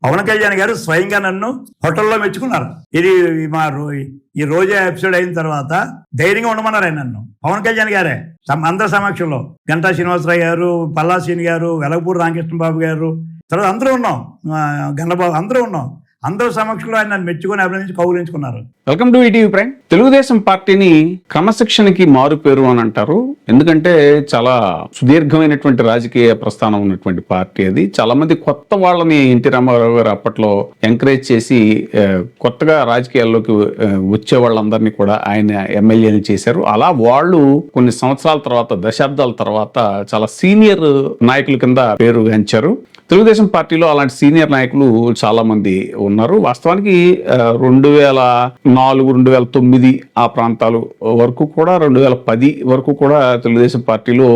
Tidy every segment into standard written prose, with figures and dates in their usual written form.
పవన్ కళ్యాణ్ గారు స్వయంగా నన్ను హోటల్లో మెచ్చుకున్నారు. ఇది ఈ రోజా ఎపిసోడ్ అయిన తర్వాత ధైర్యంగా ఉండమన్నారు ఆయన నన్ను. పవన్ కళ్యాణ్ గారే అందరి సమక్షంలో గంటా శ్రీనివాసరావు గారు, పల్లా శ్రీని గారు, వెలగపూడి రామకృష్ణ బాబు గారు, తర్వాత అందరూ ఉన్నాం, గన్నబాబు అందరూ ఉన్నాం. అందరూ సమక్షంలో ఆయన నన్ను మెచ్చుకొని అభినందించి కౌగులించుకున్నారు. Welcome to ETV prime. Telugu Desam పార్టీని క్రమశిక్షణకి మారు పేరు అని అంటారు. ఎందుకంటే చాలా సుదీర్ఘమైనటువంటి రాజకీయ ప్రస్థానం ఉన్నటువంటి పార్టీ అది. చాలా మంది కొత్త వాళ్ళని ఎన్టీ రామారావు గారు అప్పట్లో ఎంకరేజ్ చేసి కొత్తగా రాజకీయాల్లోకి వచ్చే వాళ్ళందరినీ కూడా ఆయన ఎమ్మెల్యేలు చేశారు. అలా వాళ్ళు కొన్ని సంవత్సరాల తర్వాత, దశాబ్దాల తర్వాత చాలా సీనియర్ నాయకుల కింద పేరు గాంచారు. తెలుగుదేశం పార్టీలో అలాంటి సీనియర్ నాయకులు చాలా మంది ఉన్నారు. వాస్తవానికి 2004, 2009 ఆ ప్రాంతాలు వరకు కూడా, 2010 వరకు కూడా తెలుగుదేశం పార్టీలో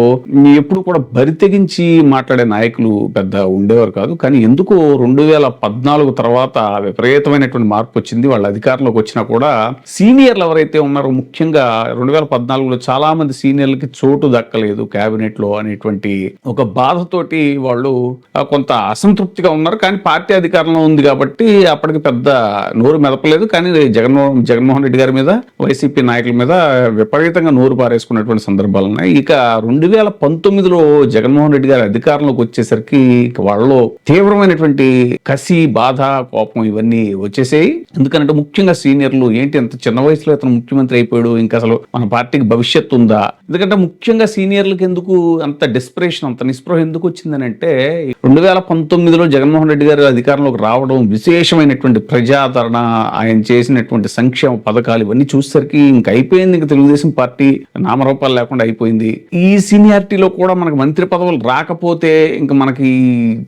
ఎప్పుడు కూడా బరితెగించి మాట్లాడే నాయకులు పెద్ద ఉండేవారు కాదు. కానీ ఎందుకో 2014 తర్వాత విపరీతమైనటువంటి మార్పు వచ్చింది. వాళ్ళ అధికారంలోకి వచ్చినా కూడా సీనియర్లు ఎవరైతే ఉన్నారో, ముఖ్యంగా 2014లో చాలా మంది సీనియర్లకి చోటు దక్కలేదు కేబినెట్ లో అనేటువంటి ఒక బాధతోటి వాళ్ళు కొంత అసంతృప్తిగా ఉన్నారు. కానీ పార్టీ అధికారంలో ఉంది కాబట్టి అప్పటికి పెద్ద నోరు మెదపలేదు. కానీ జగన్మోహన్ రెడ్డి గారి మీద, వైసీపీ నాయకుల మీద విపరీతంగా నోరు పారేసుకున్నటువంటి సందర్భాలు ఉన్నాయి. ఇక 2019లో జగన్మోహన్ రెడ్డి గారి అధికారంలోకి వచ్చేసరికి వాళ్ళలో తీవ్రమైనటువంటి కసి, బాధ, కోపం ఇవన్నీ వచ్చేసాయి. ఎందుకంటే ముఖ్యంగా సీనియర్లు ఏంటి అంత చిన్న వయసులో ఇతను ముఖ్యమంత్రి అయిపోయాడు, ఇంకా అసలు మన పార్టీకి భవిష్యత్తు ఉందా? ఎందుకంటే ముఖ్యంగా సీనియర్లకు ఎందుకు అంత డిస్పరేషన్, అంత నిస్పృహ ఎందుకు వచ్చిందని అంటే 2019లో జగన్మోహన్ రెడ్డి గారి అధికారంలోకి రావడం, విశేషమైనటువంటి ప్రజాదరణ, ఆయన చేసినటువంటి సంక్షేమ పథకాలు ఇవన్నీ చూసేసరికి ఇంక అయిపోయింది. ఇంక తెలుగుదేశం పార్టీ నామరూపాలు లేకుండా అయిపోయింది. ఈ సీనియారిటీలో కూడా మనకు మంత్రి పదవులు రాకపోతే ఇంక మనకి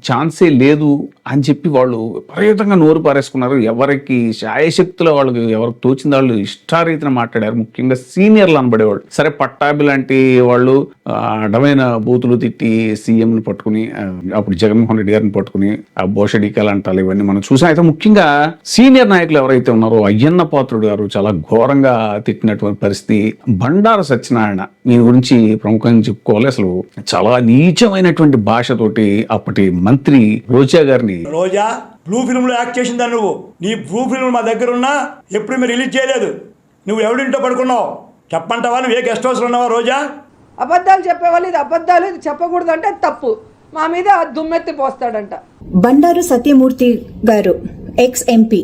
ఛాన్సే లేదు అని చెప్పి వాళ్ళు విపరీతంగా నోరు పారేసుకున్నారు. ఎవరికి శాయశక్తులు వాళ్ళకి ఎవరికి తోచిన వాళ్ళు ఇష్టారీతిన మాట్లాడారు. ముఖ్యంగా సీనియర్లు అనబడేవాళ్ళు. సరే, పట్టాభి లాంటి వాళ్ళు అడ్డమైన బూతులు తిట్టి సీఎంని పట్టుకుని, అప్పుడు జగన్మోహన్ రెడ్డి గారిని పట్టుకుని ఆ బోషడీకాలు అంటారు, ఇవన్నీ మనం చూసాం. అయితే ముఖ్యంగా సీనియర్ నాయకులు ఎవరైతే ఉన్నారో, అయ్యన్న పాత్రుడు గారు చాలా ఘోరంగా తిట్టినటువంటి పరిస్థితి. బండారు సత్యనారాయణ, దీని గురించి ప్రముఖంగా చెప్పుకోవాలి. అసలు చాలా నీచమైనటువంటి భాషతోటి అప్పటి మంత్రి రోజా గారిని, రోజా బ్లూ ఫిల్మ్ లో యాక్ట్ చేసిందా నువ్వు? నీ బ్లూ ఫిల్మ్ మా దగ్గర ఉన్నా ఎప్పుడు మీరు రిలీజ్ చేయలేదు. నువ్వు ఎవడింటో పడుకున్నావు చెప్పంటావా? నువ్వు ఏ గెస్ట్ హౌస్ లో ఉన్నావా? రోజా అబద్ధాలు చెప్పేవాళ్ళు, ఇది అబద్ధాలు, ఇది చెప్పకూడదు అంటే తప్పు. మా మీద దుమ్మెత్తి పోస్తాడంట. బండారు సత్యమూర్తి గారు, ఎక్స్ ఎంపీ,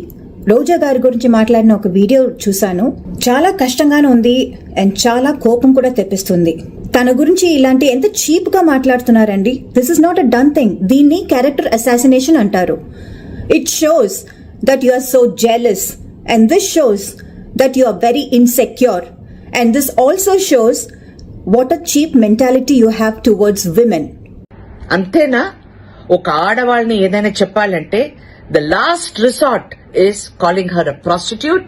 రోజా గారి గురించి మాట్లాడిన ఒక వీడియో చూశాను. చాలా కష్టంగానే ఉంది అండ్ చాలా కోపం కూడా తెప్పిస్తుంది. తన గురించి ఇలాంటి ఎంత చీప్ గా మాట్లాడుతున్నారండి. This is not a done thing. దీన్ని క్యారెక్టర్ అసాసినేషన్ అంటారు. It shows that you are so jealous and this shows that you are very insecure and this also shows what a cheap mentality you have towards women. అంతేనా? ఒక ఆడవాళ్ళని ఏదైనా చెప్పాలంటే the last resort is calling her a prostitute.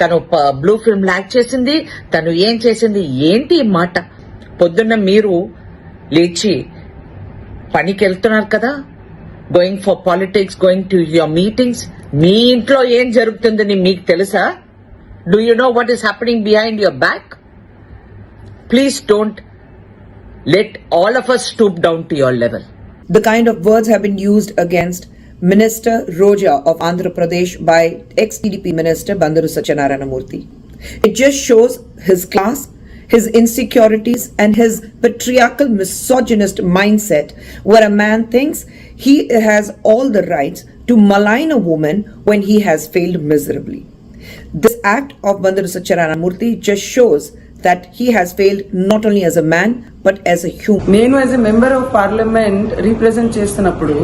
తను blue film act చేసింది, తను ఏం చేసింది, ఏంటి ఈ మాట? పొద్దున్న మీరు లేచి పనికి వెళ్తున్నారు కదా, going for politics, going to your meetings. మీ ఇంట్లో ఏం జరుగుతుందని మీకు తెలుసా? Do you know what is happening behind your back? Please don't let all of us stoop down to your level. The kind of words have been used against Minister Roja of Andhra Pradesh by ex-TDP Minister Bandaru Satyanarayana Murthy. It just shows his class, his insecurities and his patriarchal misogynist mindset, where a man thinks he has all the rights to malign a woman when he has failed miserably. This act of Bandaru Satyanarayana Murthy just shows that he has failed not only as a man but as a human. నేను as a member of parliament represent చేస్తున్నప్పుడు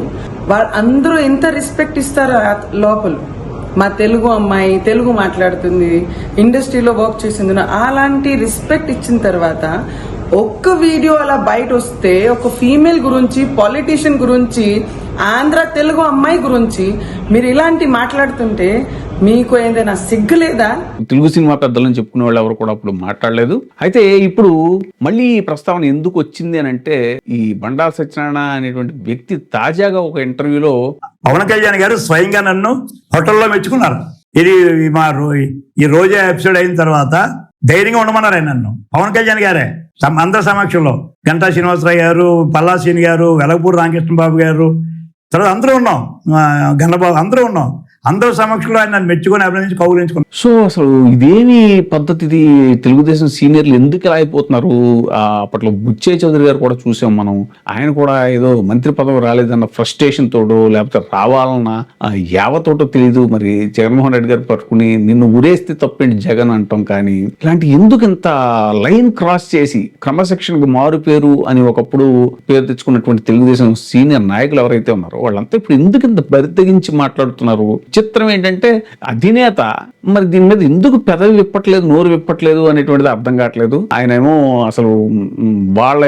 అందరూ ఎంత respect ఇస్తారో లోపల. మా తెలుగు అమ్మాయి తెలుగు మాట్లాడుతుంది, ఇండస్ట్రీలో వర్క్ చేసింది, అలాంటి రెస్పెక్ట్ ఇచ్చిన తర్వాత ఒక్క వీడియో అలా బయట వస్తే ఒక ఫీమేల్ గురించి, పాలిటీషియన్ గురించి, ఆంధ్ర తెలుగు అమ్మాయి గురించి మీరు ఇలాంటి మాట్లాడుతుంటే మీకు ఏదైనా సిగ్గులేదా? తెలుగు సినిమా పెద్దలను చెప్పుకునే వాళ్ళు ఎవరు కూడా అప్పుడు మాట్లాడలేదు. అయితే ఇప్పుడు మళ్ళీ ఈ ప్రస్తావన ఎందుకు వచ్చింది అని అంటే, ఈ బండారు సత్యనారాయణ అనేటువంటి వ్యక్తి తాజాగా ఒక ఇంటర్వ్యూలో పవన్ కళ్యాణ్ గారు స్వయంగా నన్ను హోటల్లో మెచ్చుకున్నారు. ఇది ఈ రోజా ఎపిసోడ్ అయిన తర్వాత ధైర్యంగా ఉండమన్నారు ఆయన నన్ను. పవన్ కళ్యాణ్ గారే అందరి సమక్షంలో గంటా శ్రీనివాసరావు గారు, పల్లా శ్రీని గారు, వెలగపూడి రామకృష్ణ బాబు గారు, తర్వాత అందరూ ఉన్నాం, గన్నబాబు అందరూ ఉన్నాం, అందరూ సమక్షంలో ఆయన నన్ను మెచ్చుకొని అభినందించి కౌగులించుకున్నాం. సో అసలు ఇదేమి పద్ధతి ఇది? తెలుగుదేశం సీనియర్లు ఎందుకు ఇలా అయిపోతున్నారు? అప్పట్లో బుచ్చే చౌదరి గారు కూడా చూసాం మనం. ఆయన కూడా ఏదో మంత్రి పదవి రాలేదన్న ఫ్రస్ట్రేషన్ తోడో లేకపోతే రావాలన్న యావతోటో తెలియదు, మరి జగన్మోహన్ రెడ్డి గారు పట్టుకుని నిన్ను ఉరేస్తే తప్పేంటి జగన్ అంటాం. కానీ ఇలాంటి ఎందుకు ఇంత లైన్ క్రాస్ చేసి క్రమశిక్షణకు మారు పేరు అని ఒకప్పుడు పేరు తెచ్చుకున్నటువంటి తెలుగుదేశం సీనియర్ నాయకులు ఎవరైతే ఉన్నారో వాళ్ళంతా ఇప్పుడు ఎందుకు ఇంత బరితెగించి మాట్లాడుతున్నారు? చిత్రం ఏంటంటే అధినేత మరి దీని మీద ఎందుకు పెదవి విప్పట్లేదు, నోరు విప్పట్లేదు అనేటువంటిది అర్థం కావట్లేదు. ఆయనేమో అసలు వాళ్ళ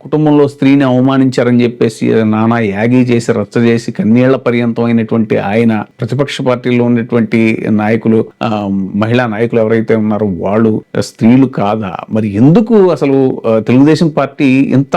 కుటుంబంలో స్త్రీని అవమానించారని చెప్పేసి నానా యాగి చేసి రచ్చ చేసి కన్నీళ్ల పర్యంతం అయినటువంటి ఆయన ప్రతిపక్ష పార్టీలో ఉన్నటువంటి నాయకులు, మహిళా నాయకులు ఎవరైతే ఉన్నారో వాళ్ళు స్త్రీలు కాదా? మరి ఎందుకు అసలు తెలుగుదేశం పార్టీ ఇంత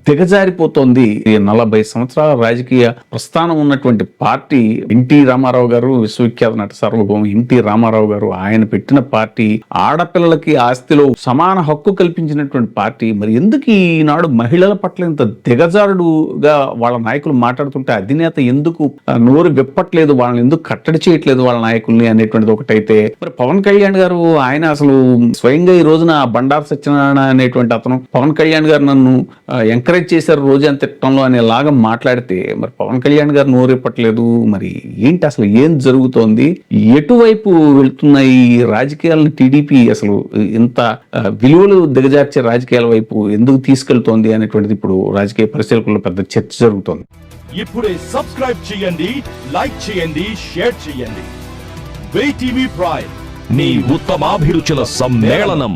దిగజారిపోతోంది? 40 సంవత్సరాల రాజకీయ ప్రస్థానం ఉన్నటువంటి పార్టీ, ఎన్టీ రామారావు గారు, విశ్వవిఖ్యాత నట సార్వభౌమ ఎన్టీ రామారావు గారు, ఆయన పెట్టిన పార్టీ, ఆడపిల్లలకి ఆస్తిలో సమాన హక్కు కల్పించినటువంటి పార్టీ. మరి ఎందుకు ఈనాడు మహిళల పట్ల ఇంత దిగజారుడుగా వాళ్ళ నాయకులు మాట్లాడుతుంటే అధినేత ఎందుకు నోరు విప్పట్లేదు, వాళ్ళని ఎందుకు కట్టడి చేయట్లేదు వాళ్ళ నాయకుల్ని అనేటువంటిది ఒకటైతే, మరి పవన్ కళ్యాణ్ గారు ఆయన అసలు స్వయంగా ఈ రోజున బండారు సత్యనారాయణ అనేటువంటి అతను పవన్ కళ్యాణ్ గారు నన్ను ఎంకరేజ్ చేశారు రోజంతా తిట్టంలో అనేలాగా మాట్లాడితే మరి పవన్ కళ్యాణ్ గారు నోరు విప్పట్లేదు. మరి ఏంటి అసలు ఏం జరుగుతోంది? ఎటువైపు వెళ్తున్నాయి రాజకీయాలను? టీడీపీ అసలు ఇంత విలువలు దిగజార్చే రాజకీయాల వైపు ఎందుకు తీసుకెళ్తోంది అనేటువంటిది ఇప్పుడు రాజకీయ పరిశీలకుల్లో పెద్ద చర్చ జరుగుతోంది. ఇప్పుడే సబ్స్క్రైబ్ చేయండి, లైక్ చేయండి, షేర్ చేయండి. VTV ప్రైమ్, నీ ఉత్తమాభిరుచుల సమ్మేళనం.